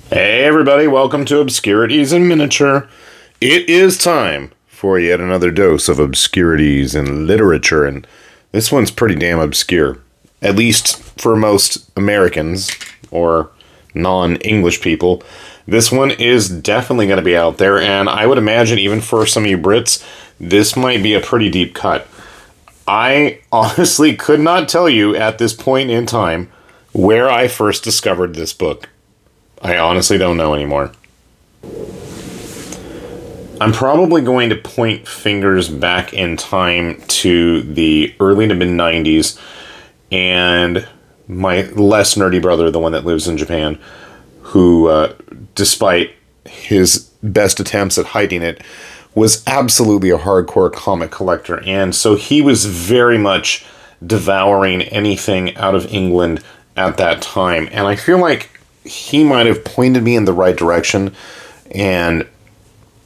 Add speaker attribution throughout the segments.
Speaker 1: Hey everybody, welcome to Obscurities in Miniature. It is time for yet another dose of obscurities in literature, and this one's pretty damn obscure. At least for most Americans, or non-English people. This one is definitely going to be out there, and I would imagine even for some of you Brits, this might be a pretty deep cut. I honestly could not tell you at this point in time where I first discovered this book. I honestly don't know anymore. I'm probably going to point fingers back in time to the early to mid-90s and my less nerdy brother, the one that lives in Japan, who, despite his best attempts at hiding it, was absolutely a hardcore comic collector. And so he was very much devouring anything out of England at that time. And I feel like he might have pointed me in the right direction and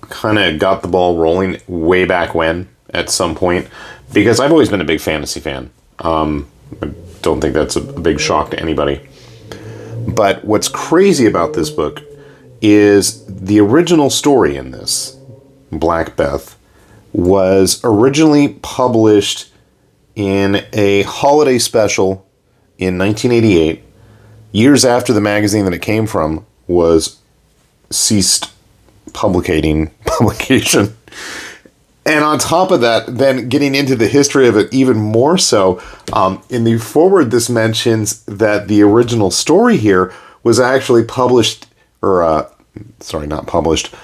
Speaker 1: kind of got the ball rolling way back when at some point, because I've always been a big fantasy fan. I don't think that's a big shock to anybody. But what's crazy about this book is the original story in this, Black Beth, was originally published in a holiday special in 1988. Years after the magazine that it came from was ceased publication. And on top of that, then getting into the history of it even more so, in the foreword, this mentions that the original story here was actually published, not published,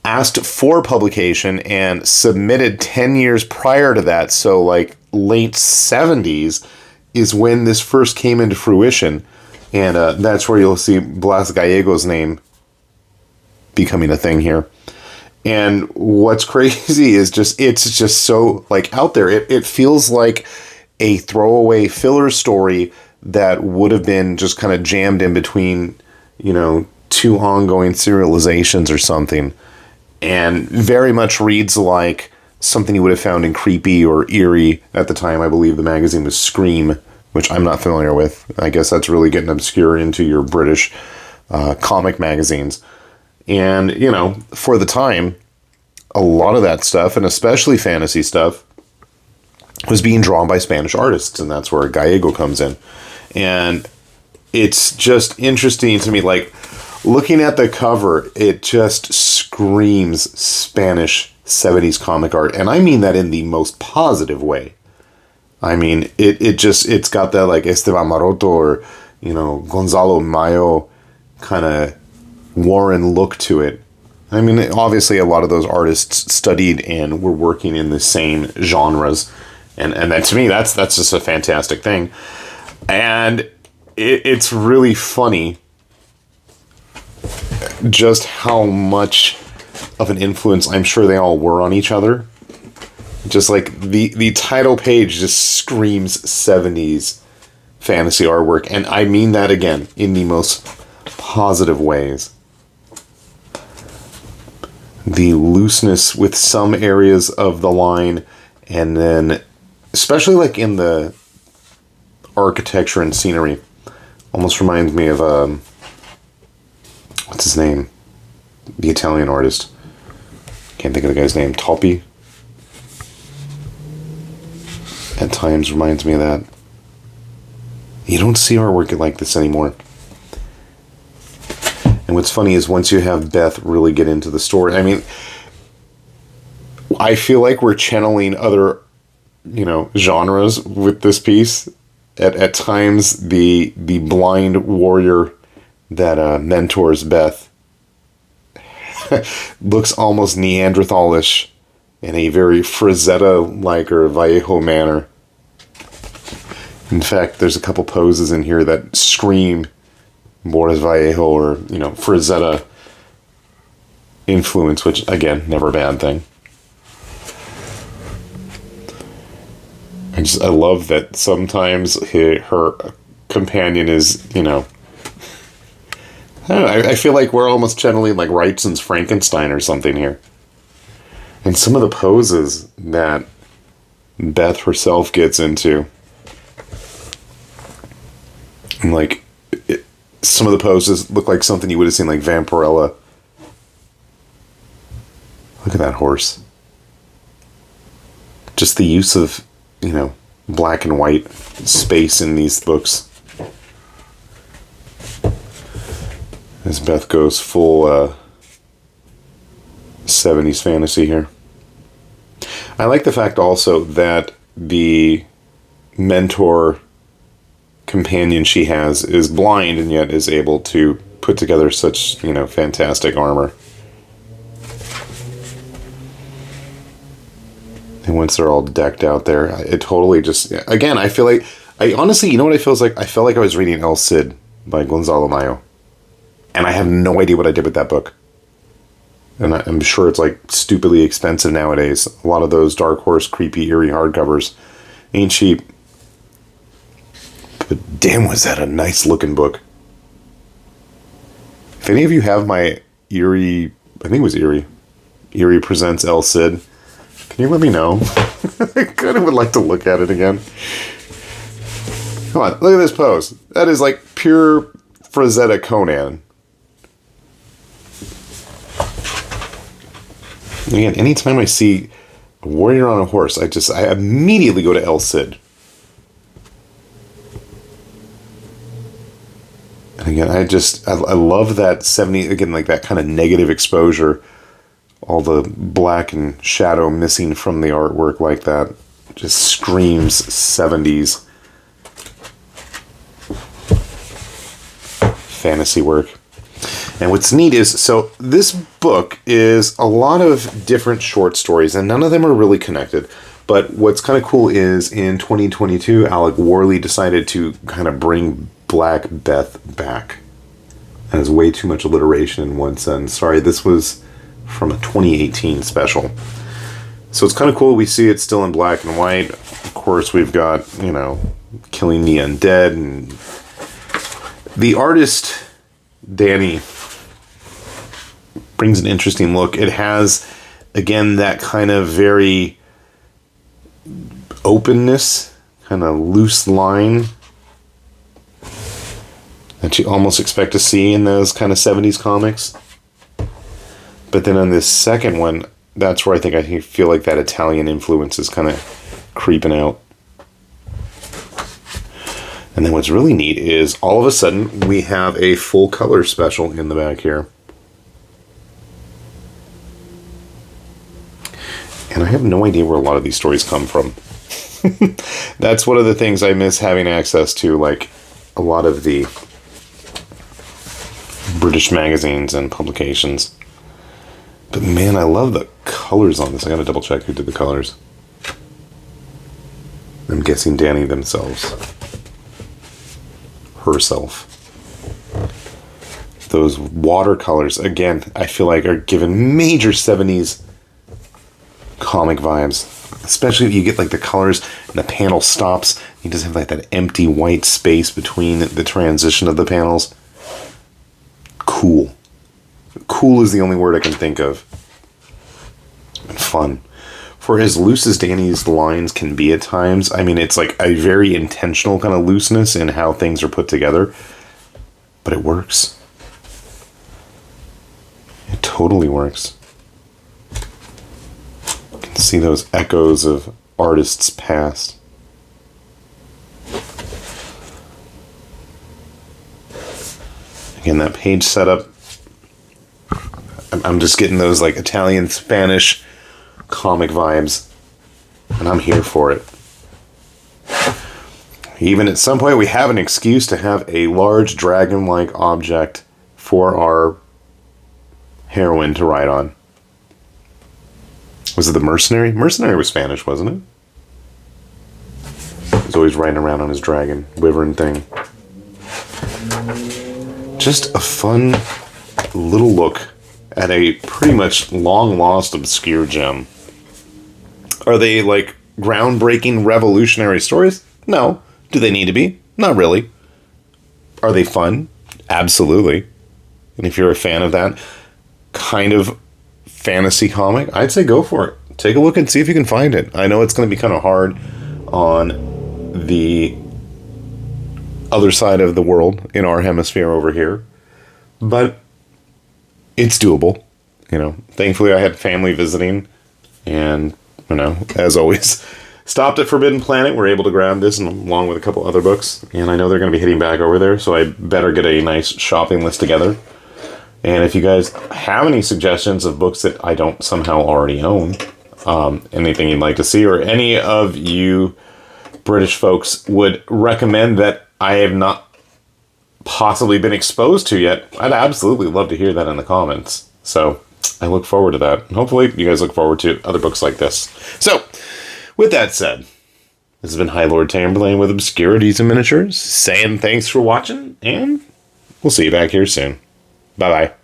Speaker 1: asked for publication and submitted 10 years prior to that. So like late 70s is when this first came into fruition. And that's where you'll see Blas Gallego's name becoming a thing here. And what's crazy is it's just so like out there. It feels like a throwaway filler story that would have been just kind of jammed in between, two ongoing serializations or something. And very much reads like something you would have found in Creepy or Eerie at the time. I believe the magazine was Scream, which I'm not familiar with. I guess that's really getting obscure into your British comic magazines. And, for the time, a lot of that stuff, and especially fantasy stuff, was being drawn by Spanish artists, and that's where Gallego comes in. And it's just interesting to me, like, looking at the cover, it just screams Spanish 70s comic art, and I mean that in the most positive way. I mean, it's got that, like, Esteban Maroto or, Gonzalo Mayo kind of Warren look to it. I mean, obviously a lot of those artists studied and were working in the same genres. And that, to me, that's just a fantastic thing. And it's really funny just how much of an influence I'm sure they all were on each other. Just like the title page just screams 70s fantasy artwork. And I mean that again in the most positive ways. The looseness with some areas of the line, and then especially like in the architecture and scenery, almost reminds me of what's his name? The Italian artist. Can't think of the guy's name. Toppi. At times reminds me of that. You don't see artwork like this anymore. And what's funny is once you have Beth really get into the story, I mean, I feel like we're channeling other, genres with this piece. At times, the blind warrior that mentors Beth looks almost Neanderthalish in a very Frazetta-like or Vallejo manner. In fact, there's a couple poses in here that scream Boris Vallejo or, Frazetta influence, which, again, never a bad thing. I love that sometimes her companion is, I don't know, I feel like we're almost channeling like Wrightson's Frankenstein or something here. And some of the poses that Beth herself gets into, and like, Some of the poses look like something you would have seen like Vampirella. Look at that horse. Just the use of, black and white space in these books. As Beth goes full 70s fantasy here. I like the fact also that the mentor companion she has is blind and yet is able to put together such, fantastic armor. And once they're all decked out there, it totally just... Again, I feel like... I honestly, you know what it feels like? I felt like I was reading El Cid by Gonzalo Mayo. And I have no idea what I did with that book. And I'm sure it's like stupidly expensive nowadays. A lot of those Dark Horse, creepy, eerie hardcovers ain't cheap. But damn, was that a nice looking book. If any of you have my Eerie, I think it was Eerie Presents El Cid, can you let me know? I kind of would like to look at it again. Come on, look at this pose. That is like pure Frazetta Conan. Again, anytime I see a warrior on a horse, I immediately go to El Cid. And again, I love that 70, again, like that kind of negative exposure. All the black and shadow missing from the artwork like that. Just screams 70s fantasy work. And what's neat is, so this book is a lot of different short stories, and none of them are really connected. But what's kind of cool is, in 2022, Alec Worley decided to kind of bring Black Beth back. That is way too much alliteration in one sentence. Sorry, this was from a 2018 special. So it's kind of cool. We see it still in black and white. Of course, we've got, killing the undead. And the artist, Danny, brings an interesting look. It has, again, that kind of very openness, kind of loose line that you almost expect to see in those kind of 70s comics. But then on this second one, that's where I feel like that Italian influence is kind of creeping out. And then what's really neat is, all of a sudden, we have a full color special in the back here. And I have no idea where a lot of these stories come from. That's one of the things I miss having access to, like a lot of the British magazines and publications. But man, I love the colors on this. I gotta double check who did the colors. I'm guessing Danny themselves. Herself. Those watercolors, again, I feel like are given major 70s comic vibes. Especially if you get like the colors and the panel stops. You just have like that empty white space between the transition of the panels. Cool. Cool is the only word I can think of. And fun. For as loose as Danny's lines can be at times, I mean, it's like a very intentional kind of looseness in how things are put together. But it works. It totally works. You can see those echoes of artists past. Again, that page setup, I'm just getting those like Italian, Spanish comic vibes, and I'm here for it. Even at some point, we have an excuse to have a large dragon-like object for our heroine to ride on. Was it the mercenary? Mercenary was Spanish, wasn't it? He's always riding around on his dragon, wyvern thing. Just a fun little look at a pretty much long-lost obscure gem. Are they, like, groundbreaking, revolutionary stories? No. Do they need to be? Not really. Are they fun? Absolutely. And if you're a fan of that kind of fantasy comic, I'd say go for it. Take a look and see if you can find it. I know it's going to be kind of hard on the other side of the world in our hemisphere over here. But it's doable. Thankfully I had family visiting, and, as always, stopped at Forbidden Planet. We're able to grab this, and along with a couple other books, and I know they're going to be hitting back over there, so I better get a nice shopping list together. And if you guys have any suggestions of books that I don't somehow already own, anything you'd like to see, or any of you British folks would recommend that I have not possibly been exposed to yet, I'd absolutely love to hear that in the comments. So I look forward to that. And hopefully you guys look forward to other books like this. So with that said, this has been High Lord Tamberlane with Obscurities and Miniatures, saying thanks for watching, and we'll see you back here soon. Bye-bye.